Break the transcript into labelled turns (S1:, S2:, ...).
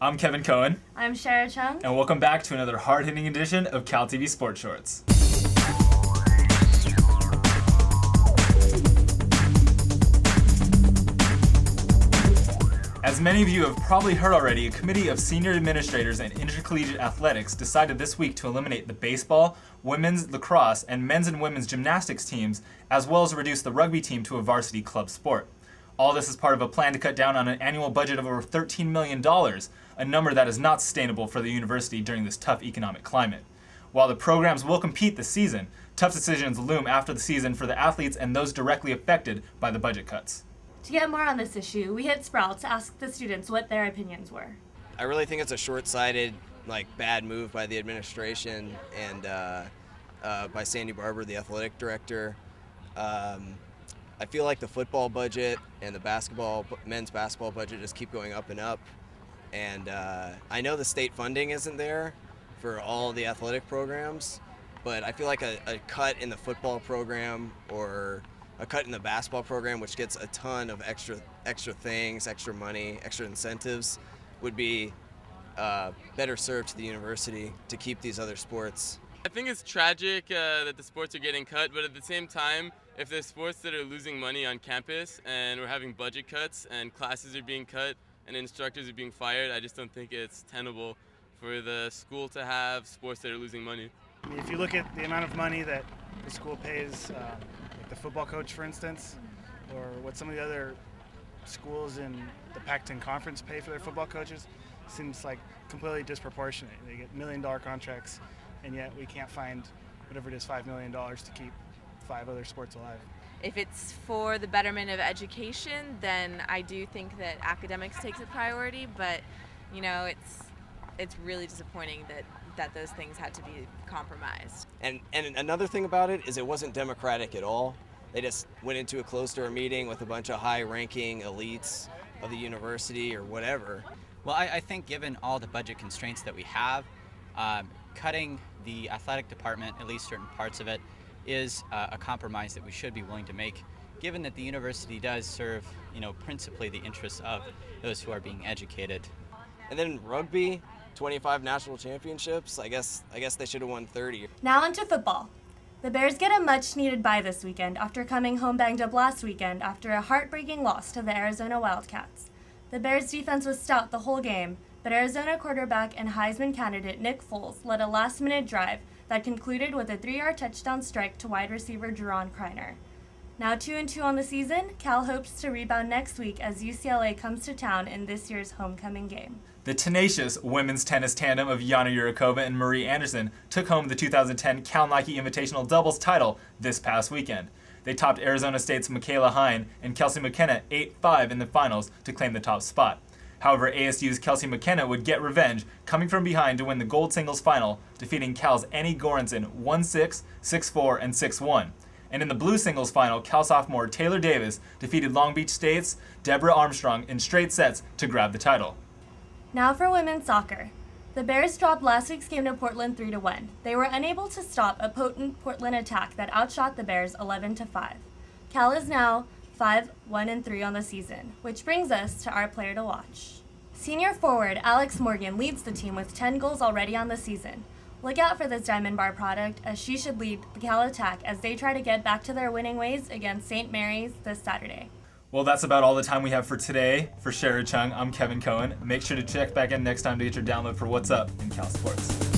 S1: I'm Kevin Cohen.
S2: I'm Shira Chung.
S1: And welcome back to another hard-hitting edition of CalTV Sports Shorts. As many of you have probably heard already, a committee of senior administrators and intercollegiate athletics decided this week to eliminate the baseball, women's lacrosse, and men's and women's gymnastics teams, as well as reduce the rugby team to a varsity club sport. All this is part of a plan to cut down on an annual budget of over $13 million, a number that is not sustainable for the university during this tough economic climate. While the programs will compete this season, tough decisions loom after the season for the athletes and those directly affected by the budget cuts.
S2: To get more on this issue, we hit Sproul to ask the students what their opinions were.
S3: I really think it's a short-sighted, bad move by the administration and by Sandy Barber, the athletic director. I feel like the football budget and the men's basketball budget just keep going up and up. And I know the state funding isn't there for all the athletic programs, but I feel like a cut in the football program or a cut in the basketball program, which gets a ton of extra things, extra money, extra incentives, would be better served to the university to keep these other sports.
S4: I think it's tragic that the sports are getting cut, but at the same time, if there's sports that are losing money on campus and we're having budget cuts and classes are being cut and instructors are being fired, I just don't think it's tenable for the school to have sports that are losing money.
S5: I mean, if you look at the amount of money that the school pays, like the football coach, for instance, or what some of the other schools in the Pac-10 conference pay for their football coaches, seems like completely disproportionate. They get $1 million contracts, and yet we can't find whatever it is, $5 million to keep 5 other sports alive.
S6: If it's for the betterment of education, then I do think that academics takes a priority, but it's really disappointing that those things had to be compromised.
S3: And another thing about it is it wasn't democratic at all. They just went into a closed-door meeting with a bunch of high-ranking elites of the university or whatever.
S7: Well, I think given all the budget constraints that we have, cutting the athletic department, at least certain parts of it, is a compromise that we should be willing to make, given that the university does serve, principally the interests of those who are being educated.
S3: And then rugby, 25 national championships. I guess they should have won 30.
S2: Now onto football. The Bears get a much-needed bye this weekend after coming home banged up last weekend after a heartbreaking loss to the Arizona Wildcats. The Bears' defense was stout the whole game, but Arizona quarterback and Heisman candidate Nick Foles led a last-minute drive that concluded with a 3-yard touchdown strike to wide receiver Jerron Kreiner. Now 2-2 on the season, Cal hopes to rebound next week as UCLA comes to town in this year's homecoming game.
S1: The tenacious women's tennis tandem of Yana Yurikova and Marie Anderson took home the 2010 Cal Nike Invitational doubles title this past weekend. They topped Arizona State's Michaela Hine and Kelsey McKenna 8-5 in the finals to claim the top spot. However, ASU's Kelsey McKenna would get revenge, coming from behind to win the gold singles final, defeating Cal's Annie Goranson 1-6, 6-4, and 6-1. And in the blue singles final, Cal sophomore Taylor Davis defeated Long Beach State's Deborah Armstrong in straight sets to grab the title.
S2: Now for women's soccer. The Bears dropped last week's game to Portland 3-1. They were unable to stop a potent Portland attack that outshot the Bears 11-5. Cal is now 5-1-3 on the season, which brings us to our player to watch. Senior forward Alex Morgan leads the team with 10 goals already on the season. Look out for this Diamond Bar product, as she should lead the Cal attack as they try to get back to their winning ways against St. Mary's this Saturday.
S1: Well, that's about all the time we have for today. For Shira Chung, I'm Kevin Cohen. Make sure to check back in next time to get your download for What's Up in Cal Sports.